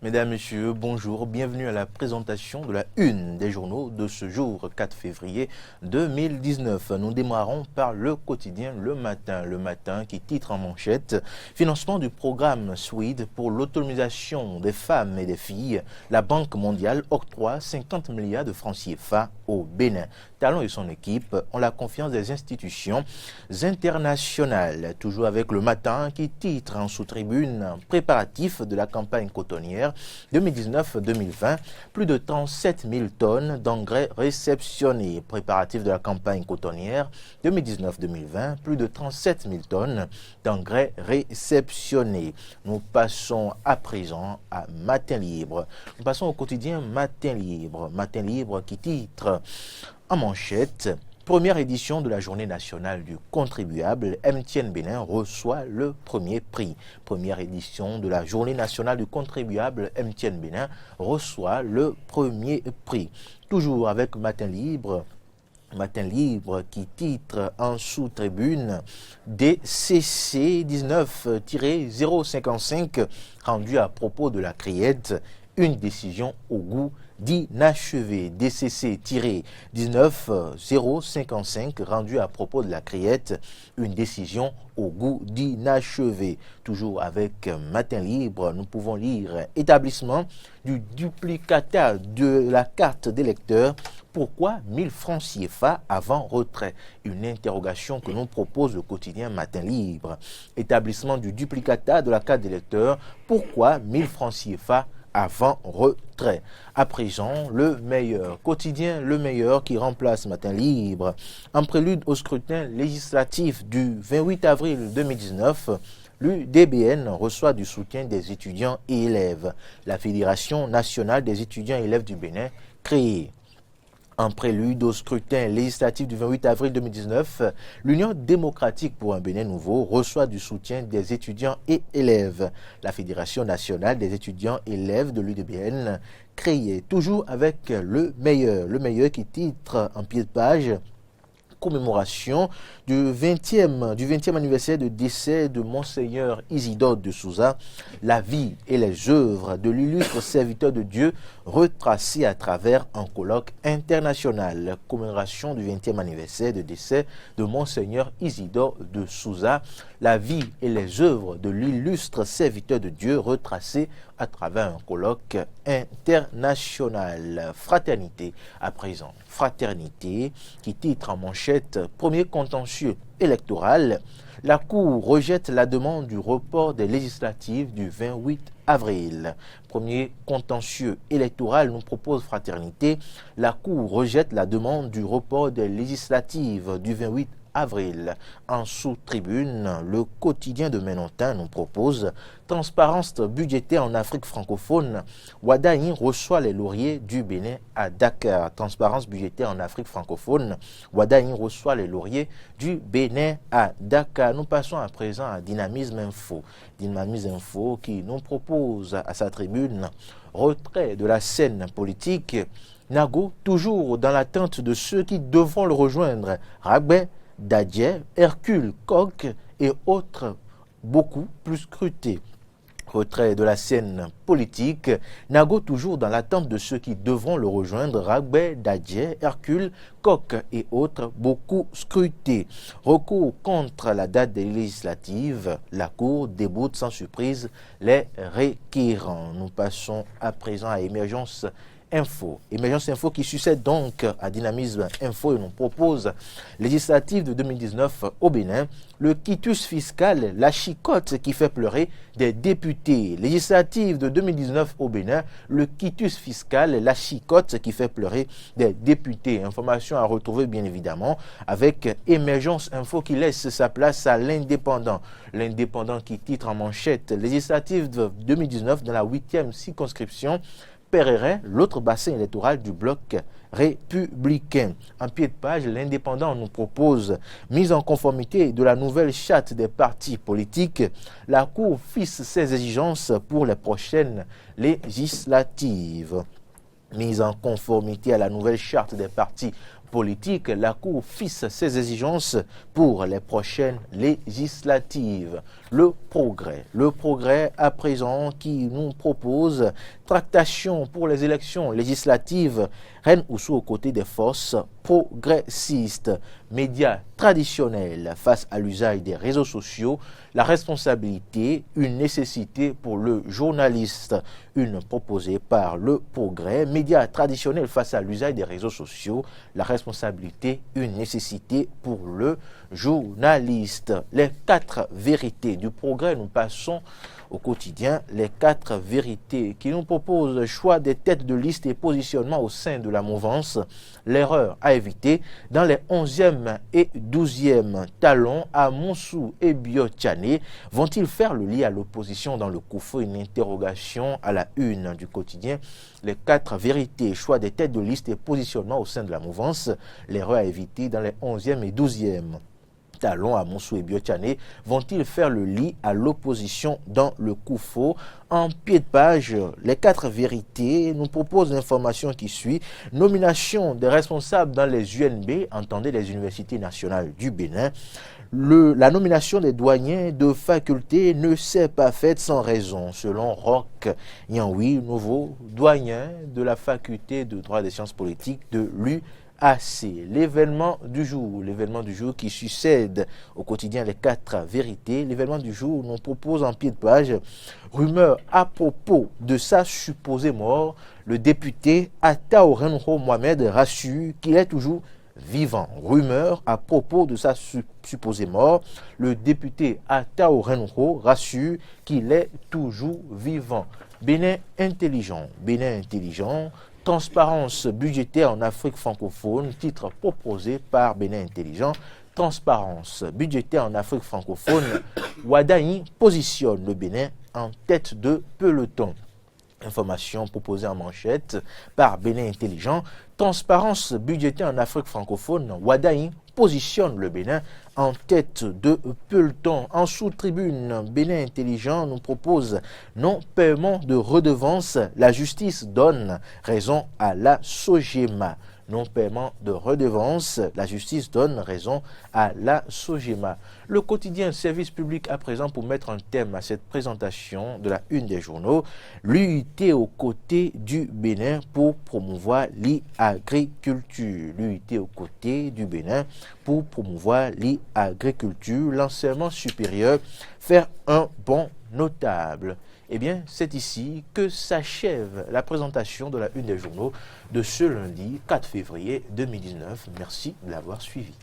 Mesdames, Messieurs, bonjour, bienvenue à la présentation de la une des journaux de ce jour 4 février 2019. Nous démarrons par le quotidien Le Matin qui titre en manchette « Financement du programme SWID pour l'autonomisation des femmes et des filles. La Banque mondiale octroie 50 milliards de francs CFA au Bénin. Talon et son équipe ont la confiance des institutions internationales. » Toujours avec Le Matin qui titre en sous-tribune « Préparatifs de la campagne cotonnière 2019-2020, plus de 37 000 tonnes d'engrais réceptionnés. Préparatifs de la campagne cotonnière 2019-2020, plus de 37 000 tonnes d'engrais réceptionnés. Nous passons à présent à Matin Libre. Nous passons au quotidien Matin Libre. Matin Libre qui titre en manchette « Première édition de la Journée nationale du contribuable, MTN Bénin reçoit le premier prix. » Première édition de la Journée nationale du contribuable, MTN Bénin reçoit le premier prix. Toujours avec Matin Libre qui titre en sous-tribune DCC 19-055 rendu à propos de la criette, une décision au goût d'inachevé. DCC-19-055 rendu à propos de la criette, une décision au goût d'inachevé. Toujours avec Matin Libre, nous pouvons lire « Établissement du duplicata de la carte d'électeur. Pourquoi 1000 francs CFA avant retrait ?» Une interrogation que nous propose le quotidien Matin Libre. Établissement du duplicata de la carte d'électeur. Pourquoi 1000 francs CFA avant retrait? À présent, le meilleur quotidien, le meilleur qui remplace Matin Libre. En prélude au scrutin législatif du 28 avril 2019, l'UDBN reçoit du soutien des étudiants et élèves. La Fédération nationale des étudiants et élèves du Bénin, créée. En prélude au scrutin législatif du 28 avril 2019, l'Union démocratique pour un Bénin nouveau reçoit du soutien des étudiants et élèves. La Fédération nationale des étudiants et élèves de l'UDBN, créée. Toujours avec le meilleur qui titre en pied de page commémoration du 20e anniversaire de décès de Monseigneur Isidore de Souza, la vie et les œuvres de l'illustre serviteur de Dieu retracées à travers un colloque international. Commémoration du 20e anniversaire de décès de Monseigneur Isidore de Souza, la vie et les œuvres de l'illustre serviteur de Dieu retracées à travers un colloque international. Fraternité à présent. Fraternité qui titre en manchette premier contentieux électoral. La Cour rejette la demande du report des législatives du 28 avril. Premier contentieux électoral, nous propose Fraternité. La Cour rejette la demande du report des législatives du 28 avril. En sous-tribune, le quotidien de Ménontin nous propose transparence budgétaire en Afrique francophone. Wadaïn reçoit les lauriers du Bénin à Dakar. Transparence budgétaire en Afrique francophone. Wadaïn reçoit les lauriers du Bénin à Dakar. Nous passons à présent à Dynamisme Info. Dynamisme Info qui nous propose à sa tribune retrait de la scène politique. Nago, toujours dans l'attente de ceux qui devront le rejoindre. Ragbé, Dadje, Hercule, Koch et autres beaucoup plus scrutés. Retrait de la scène politique, Nago toujours dans l'attente de ceux qui devront le rejoindre, Ragbé, Dadje, Hercule, Koch et autres beaucoup scrutés. Recours contre la date des législatives, la Cour déboute sans surprise les requérants. Nous passons à présent à Émergence Info. Émergence Info qui succède donc à Dynamisme Info et nous propose législative de 2019 au Bénin, le quitus fiscal, la chicotte qui fait pleurer des députés. Législative de 2019 au Bénin, le quitus fiscal, la chicotte qui fait pleurer des députés. Information à retrouver bien évidemment avec Émergence Info qui laisse sa place à l'Indépendant. L'Indépendant qui titre en manchette législative de 2019 dans la 8e circonscription Péréret, l'autre bassin électoral du bloc républicain. En pied de page, l'Indépendant nous propose mise en conformité de la nouvelle charte des partis politiques. La Cour fixe ses exigences pour les prochaines législatives. Mise en conformité à la nouvelle charte des partis politique, la Cour fixe ses exigences pour les prochaines législatives. Le progrès à présent qui nous propose tractation pour les élections législatives. Reine Oussou aux côtés des forces progressistes. Médias traditionnels face à l'usage des réseaux sociaux, la responsabilité, une nécessité pour le journaliste. Une proposée par le progrès. Médias traditionnels face à l'usage des réseaux sociaux, la responsabilité, une nécessité pour le journaliste. Les 4 vérités du progrès, nous passons au quotidien, les 4 vérités qui nous proposent le choix des têtes de liste et positionnement au sein de la mouvance, l'erreur à éviter dans les 11e et 12e talons à Monsou et Biotchane. Vont-ils faire le lit à l'opposition dans le Koufo? Une interrogation à la une du quotidien. Les 4 vérités, choix des têtes de liste et positionnement au sein de la mouvance, l'erreur à éviter dans les 11e et 12e talons à Monsou et Biotchane. Vont-ils faire le lit à l'opposition dans le Koufo? En pied de page, les 4 vérités nous proposent l'information qui suit. Nomination des responsables dans les UNB, entendez les universités nationales du Bénin. La nomination des douaniers de faculté ne s'est pas faite sans raison, selon Roch Yanwi, nouveau doyen de la faculté de droit des sciences politiques de l'UAC. L'événement du jour qui succède au quotidien les 4 vérités. L'événement du jour nous propose en pied de page rumeur à propos de sa supposée mort. Le député Atao Renho Mohamed rassure qu'il est toujours vivant. Rumeur à propos de sa supposée mort. Le député Atao Renho rassure qu'il est toujours vivant. Bénin intelligent. Transparence budgétaire en Afrique francophone, titre proposé par Bénin Intelligent. Transparence budgétaire en Afrique francophone. Wadaï positionne le Bénin en tête de peloton. Information proposée en manchette par Bénin Intelligent. Transparence budgétaire en Afrique francophone. Wadaï positionne le Bénin en tête de peloton. En sous-tribune, Bénin Intelligent nous propose non-paiement de redevances. La justice donne raison à la Sogema. Non-paiement de redevances, la justice donne raison à la Sogema. Le quotidien service public à présent pour mettre un thème à cette présentation de la une des journaux. L'UIT aux côtés du Bénin pour promouvoir l'agriculture. L'UIT aux côtés du Bénin pour promouvoir l'agriculture. L'enseignement supérieur faire un bond notable. Eh bien, c'est ici que s'achève la présentation de la une des journaux de ce lundi 4 février 2019. Merci de l'avoir suivi.